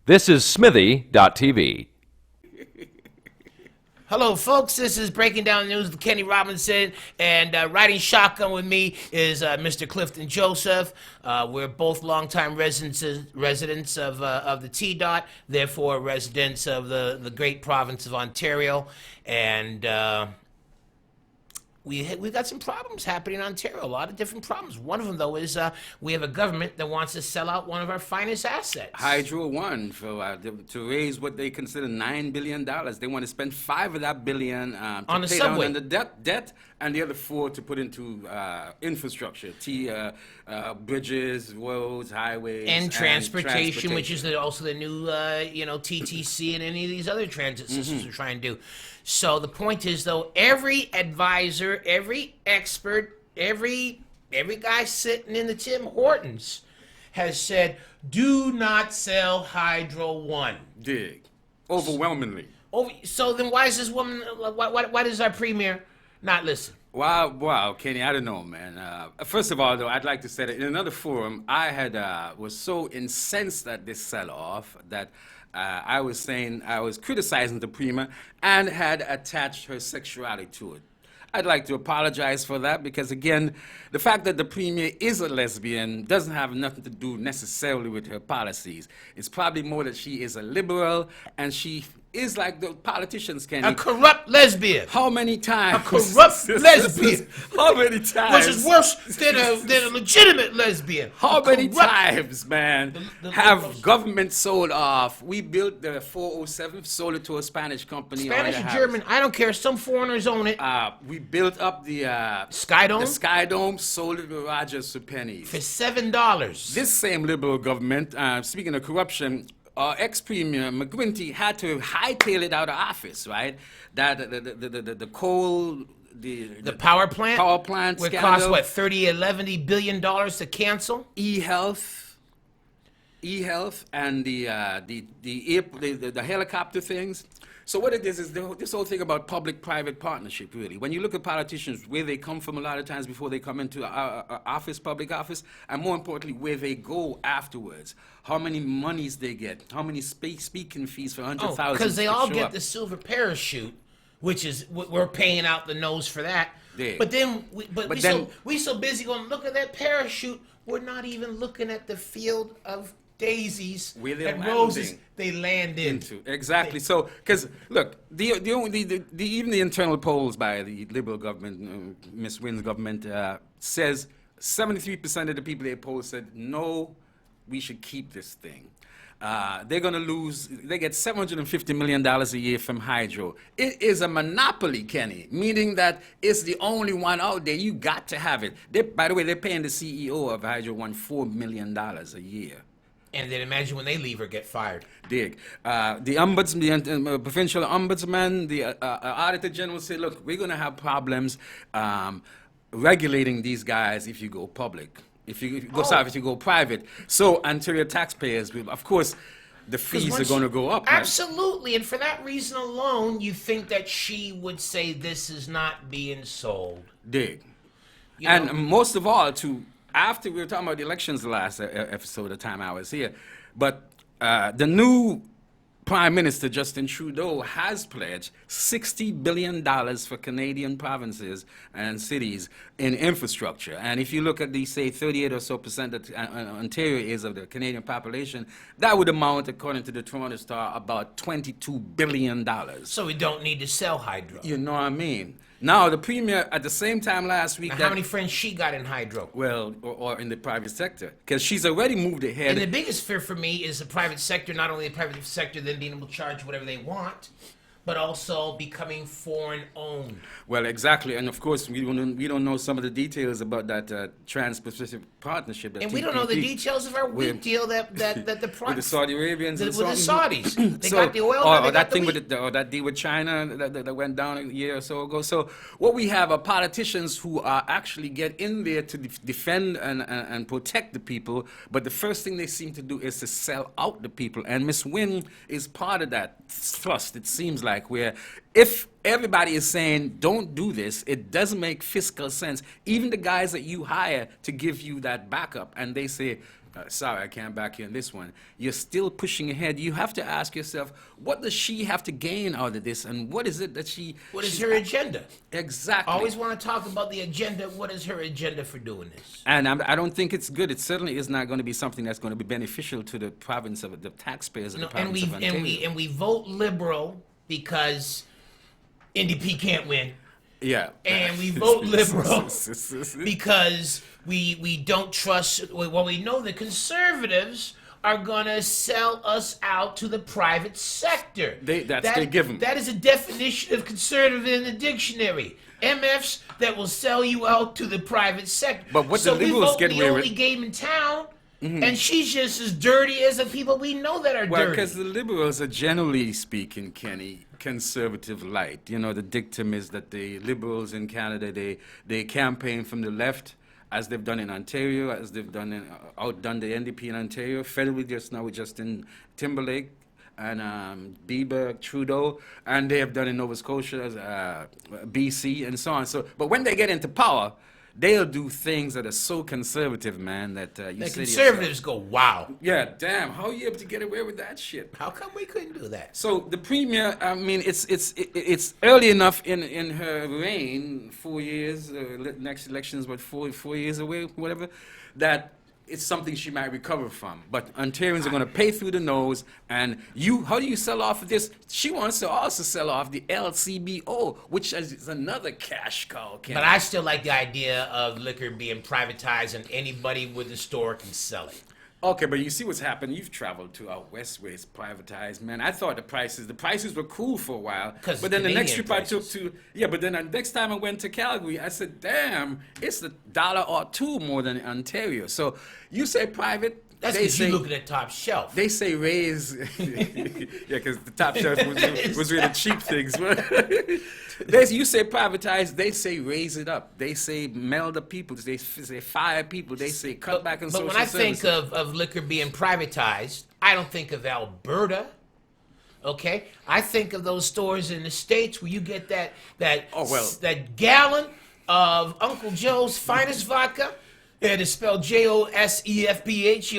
This is Smithy.tv. Hello, folks. This is Breaking Down the News with Kenny Robinson, and riding shotgun with me is Mr. Clifton Joseph. We're both longtime residents of the T-Dot, therefore residents of the great province of Ontario, and we've got some problems happening in Ontario, a lot of different problems. One of them, though, is we have a government that wants to sell out one of our finest assets. Hydro One, to raise what they consider $9 billion. They want to spend $5 of that billion to On the pay subway. down on the debt, and the other $4 to put into infrastructure, bridges, roads, highways, And transportation, which is also the new, TTC and any of these other transit systems we're trying to do. So the point is, though, every advisor, every expert, every guy sitting in the Tim Hortons has said, do not sell Hydro One. Dig. Overwhelmingly. So then why is this woman, why does our premier not listen? Wow, Kenny, I don't know, man. First of all, though, I'd like to say that in another forum, I was so incensed at this sell-off that I was criticizing the premier and had attached her sexuality to it. I'd like to apologize for that because, again, the fact that the premier is a lesbian doesn't have nothing to do necessarily with her policies. It's probably more that she is a liberal and she is like the politicians, Kenny. A corrupt lesbian. How many times? A corrupt lesbian. How many times? Which is worse than a legitimate lesbian. How many corrupt- times, man, the have liberals. government sold off? We built the 407, sold it to a Spanish company. Spanish on or the German, I don't care. Some foreigners own it. We built up the Skydome? The Skydome, sold it to Rogers for pennies. For $7. This same liberal government, speaking of corruption, ex-premier McGuinty had to hightail it out of office, right? That the coal, the Power plant? power plant Would scandal, cost, what, $30 billion to cancel? e-health, and the helicopter things. So what it is this whole thing about public-private partnership, really. When you look at politicians, where they come from a lot of times before they come into office, public office, and more importantly, where they go afterwards, how many monies they get, how many speaking fees for 100,000. Because they all get the silver parachute, which is, we're paying out the nose for that. Yeah. But then, we so busy going, look at that parachute, we're not even looking at the field of daisies Where they're and roses landing they land in. Exactly. So, because look, even the internal polls by the Liberal government, Ms. Wynne's government, says 73% of the people they polled said no, we should keep this thing. They're going to lose. They get $750 million a year from hydro. It is a monopoly, Kenny, meaning that it's the only one out there. You got to have it. By the way, they're paying the CEO of Hydro One $4 million a year. And then imagine when they leave or get fired. Dig. The ombudsman, the provincial ombudsman, the auditor general said, look, we're going to have problems regulating these guys if you go public. If you go private. So Ontario taxpayers will, of course, the fees are going to go up. Absolutely. Right? And for that reason alone, you think that she would say this is not being sold. Dig. You and know? most of all, after we were talking about the elections the last episode of the time I was here, but the new Prime Minister, Justin Trudeau, has pledged $60 billion for Canadian provinces and cities in infrastructure. And if you look at the, say, 38 or so percent that Ontario is of the Canadian population, that would amount, according to the Toronto Star, about $22 billion. So we don't need to sell hydro. You know what I mean? Now, the premier, at the same time last week... Now, how many friends she got in hydro? Well, or in the private sector. Because she's already moved ahead. And the biggest fear for me is the private sector, not only the private sector then being able to charge whatever they want, but also becoming foreign-owned. Well, exactly. And, of course, we don't know some of the details about that Trans-Pacific Partnership. That and we don't know the details of our wheat deal that the with the Saudi Arabians and with the Saudis. They so, got the oil, or they got that thing the wheat. or that deal with China that went down a year or so ago. So what we have are politicians who are actually get in there to defend and protect the people, but the first thing they seem to do is to sell out the people. And Ms. Wynne is part of that thrust, it seems like, where if everybody is saying don't do this, it doesn't make fiscal sense. Even the guys that you hire to give you that backup, and they say, sorry, I can't back you on this one. You're still pushing ahead. You have to ask yourself, what does she have to gain out of this, and what is it that What is her agenda? Exactly. Always want to talk about the agenda. What is her agenda for doing this? And I don't think it's good. It certainly is not going to be something that's going to be beneficial to the province of the taxpayers of the province of Ontario. And we vote Liberal because NDP can't win. Yeah. And we vote Liberal because we don't trust. Well, we know the Conservatives are gonna sell us out to the private sector. They give them. That is a definition of conservative in the dictionary. MFs that will sell you out to the private sector. But what so the Liberals get we away vote with. the only game in town. And she's just as dirty as the people we know that are Well, dirty. because the Liberals are generally speaking, Kenny, conservative light. You know, the dictum is that the Liberals in Canada, they campaign from the left, as they've done in Ontario, as they've done outdone the NDP in Ontario. Federally, just now with Justin Timberlake and Bieber, Trudeau, and they have done in Nova Scotia, BC, and so on. So, but when they get into power, they'll do things that are so conservative, man, that you the say to Conservatives go, wow. yeah, damn, how are you able to get away with that shit? How come we couldn't do that? So the premier, I mean, it's early enough in her reign, 4 years. Next election is what, four years away, whatever. That it's something she might recover from. But Ontarians are going to pay through the nose. And how do you sell off of this? She wants to also sell off the LCBO, which is another cash cow. But I still like the idea of liquor being privatized and anybody with a store can sell it. Okay, but you see what's happened. You've traveled to out west where it's privatized, man. I thought the prices were cool for a while. But then the next trip I took to, but then the next time I went to Calgary, I said, damn, it's $1 or $2 more than Ontario. So you say private. That's because you're looking at top shelf. They say raise, because the top shelf was really cheap things. You say privatize, they say raise it up. They say meld the people. They say fire people. They say cut back on social services. But when I think of liquor being privatized, I don't think of Alberta. Okay, I think of those stores in the States where you get that gallon of Uncle Joe's finest vodka. It is spelled Josefph.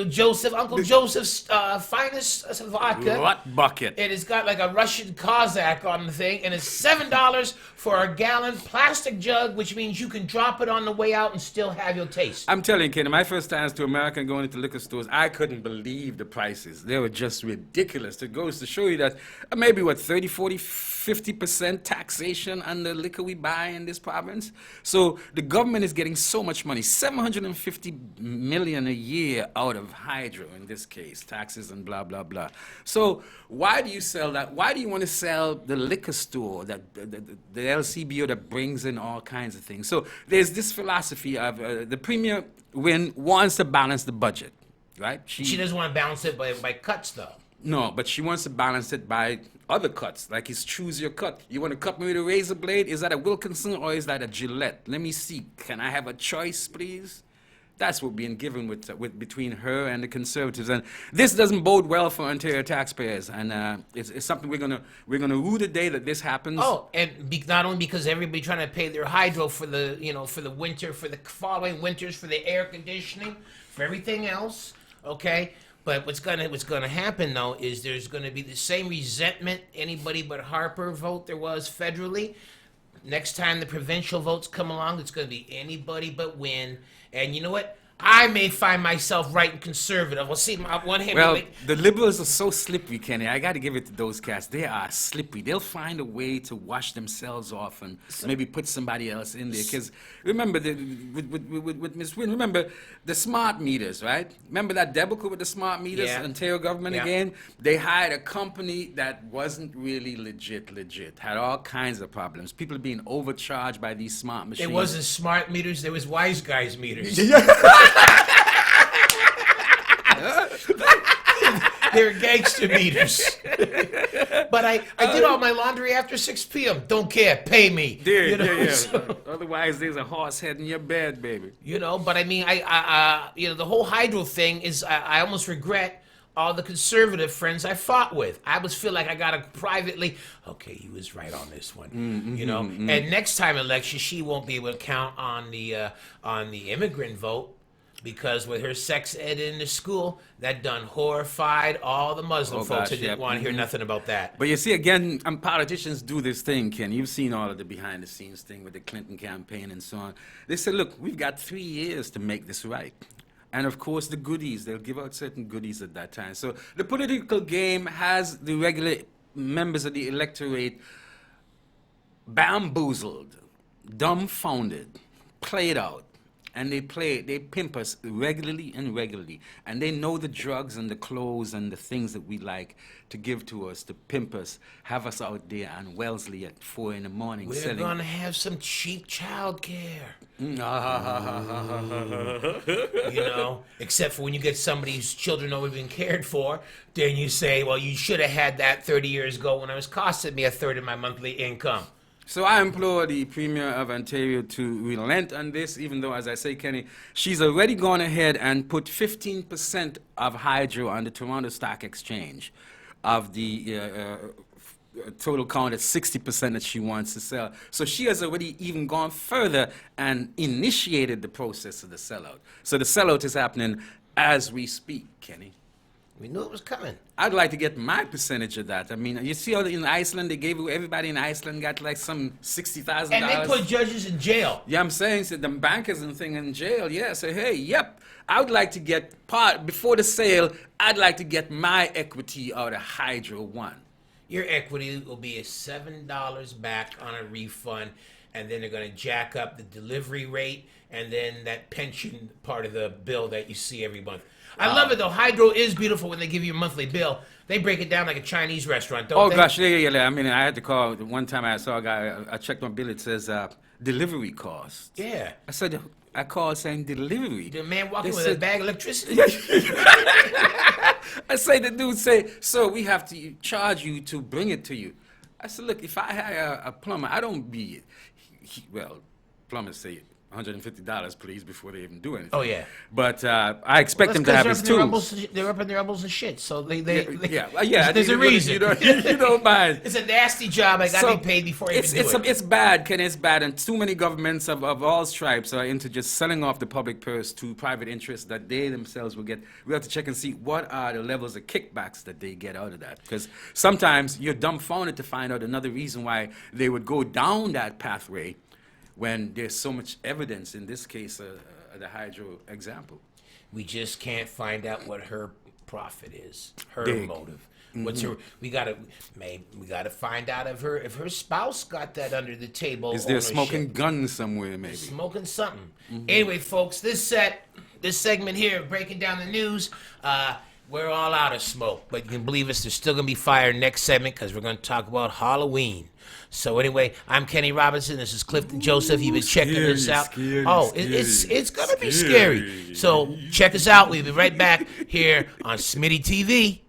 Joseph, Uncle Joseph's finest vodka. What bucket? It has got like a Russian Cossack on the thing, and it's $7 for a gallon plastic jug, which means you can drop it on the way out and still have your taste. I'm telling you, Kenny, my first times to America and going into liquor stores, I couldn't believe the prices. They were just ridiculous. It goes to show you that maybe, 30, 40, 50% taxation on the liquor we buy in this province. So the government is getting so much money, $750 million a year out of hydro in this case, taxes and blah, blah, blah. So why do you sell that? Why do you want to sell the liquor store, the LCBO that brings in all kinds of things? So there's this philosophy of the Premier Wynne wants to balance the budget, right? She doesn't want to balance it by cuts, though. No, but she wants to balance it by other cuts, like it's choose your cut. You want to cut me with a razor blade? Is that a Wilkinson or is that a Gillette? Let me see. Can I have a choice, please? That's what being given with between her and the Conservatives, and this doesn't bode well for Ontario taxpayers. And it's something we're gonna rue the day that this happens. Oh, and not only because everybody trying to pay their hydro for the for the winter, for the following winters, for the air conditioning, for everything else. Okay. But what's gonna happen though is there's gonna be the same resentment anybody but Harper vote there was federally. Next time the provincial votes come along, it's gonna be anybody but Wynne. And you know what? I may find myself writing conservative. Well, see, my one hand. Well, the Liberals are so slippery, Kenny. I got to give it to those cats. They are slippery. They'll find a way to wash themselves off and maybe put somebody else in there. Because remember, with Ms. Wynne, remember the smart meters, right? Remember that debacle with the smart meters? Yeah. Ontario government again? They hired a company that wasn't really legit. Had all kinds of problems. People being overcharged by these smart machines. There wasn't smart meters. There was wise guys meters. They're gangster meters. But I did all my laundry after 6 p.m. Don't care. Pay me. Yeah. So, Otherwise, there's a horse head in your bed, baby. But I mean, the whole hydro thing is, I almost regret all the conservative friends I fought with. I always feel like I got to privately, okay, he was right on this one, And next time election, she won't be able to count on the immigrant vote. Because with her sex ed in the school, that done horrified all the Muslim folks gosh, who didn't yep. want to hear nothing about that. But you see, again, politicians do this thing, Ken. You've seen all of the behind-the-scenes thing with the Clinton campaign and so on. They said, look, we've got 3 years to make this right. And, of course, the goodies, they'll give out certain goodies at that time. So the political game has the regular members of the electorate bamboozled, dumbfounded, played out. And they pimp us regularly and regularly. And they know the drugs and the clothes and the things that we like to give to us, to pimp us, have us out there on Wellesley at 4 in the morning We're selling. going to have some cheap child care. You know, except for when you get somebody's children already been cared for, then you say, well, you should have had that 30 years ago when it was costing me a third of my monthly income. So I implore the Premier of Ontario to relent on this, even though, as I say, Kenny, she's already gone ahead and put 15% of hydro on the Toronto Stock Exchange of the total count at 60% that she wants to sell. So she has already even gone further and initiated the process of the sellout. So the sellout is happening as we speak, Kenny. We knew it was coming. I'd like to get my percentage of that. I mean, you see how in Iceland, they gave everybody in Iceland got like some $60,000. And they put judges in jail. Yeah, I'm saying, so the bankers and thing in jail, yeah. So, hey, yep, I would like to get part, before the sale, I'd like to get my equity out of Hydro One. Your equity will be $7 back on a refund, and then they're going to jack up the delivery rate and then that pension part of the bill that you see every month. I love it, though. Hydro is beautiful when they give you a monthly bill. They break it down like a Chinese restaurant, don't they? Oh, gosh, yeah. I mean, I had to call. One time I saw a guy, I checked my bill, it says delivery cost. Yeah. I called saying delivery. The man walking They with a said- bag of electricity? I say, the dude say, sir, we have to charge you to bring it to you. I said, look, if I hire a plumber, I don't be, well, plumbers say $150, please, before they even do anything. Oh, yeah. But I expect them to have his tools. They're up in their elbows and shit, so they Yeah. There's a reason. You don't mind. It's a nasty job. I got to be paid before I even do it. It's bad, Ken. It's bad, and too many governments of all stripes are into just selling off the public purse to private interests that they themselves will get. We have to check and see what are the levels of kickbacks that they get out of that, because sometimes you're dumbfounded to find out another reason why they would go down that pathway when there's so much evidence, in this case, the hydro example. We just can't find out what her profit is, her Big. motive. What's her? We gotta find out if her spouse got that under the table. Is there ownership. smoking guns somewhere, maybe? Smoking something. Anyway, folks, this segment here, breaking down the news. We're all out of smoke, but you can believe us, there's still gonna be fire next segment because we're gonna talk about Halloween. So anyway, I'm Kenny Robinson. This is Clifton Joseph. You've been checking this out. It's gonna be scary. So check us out. We'll be right back here on Smitty TV.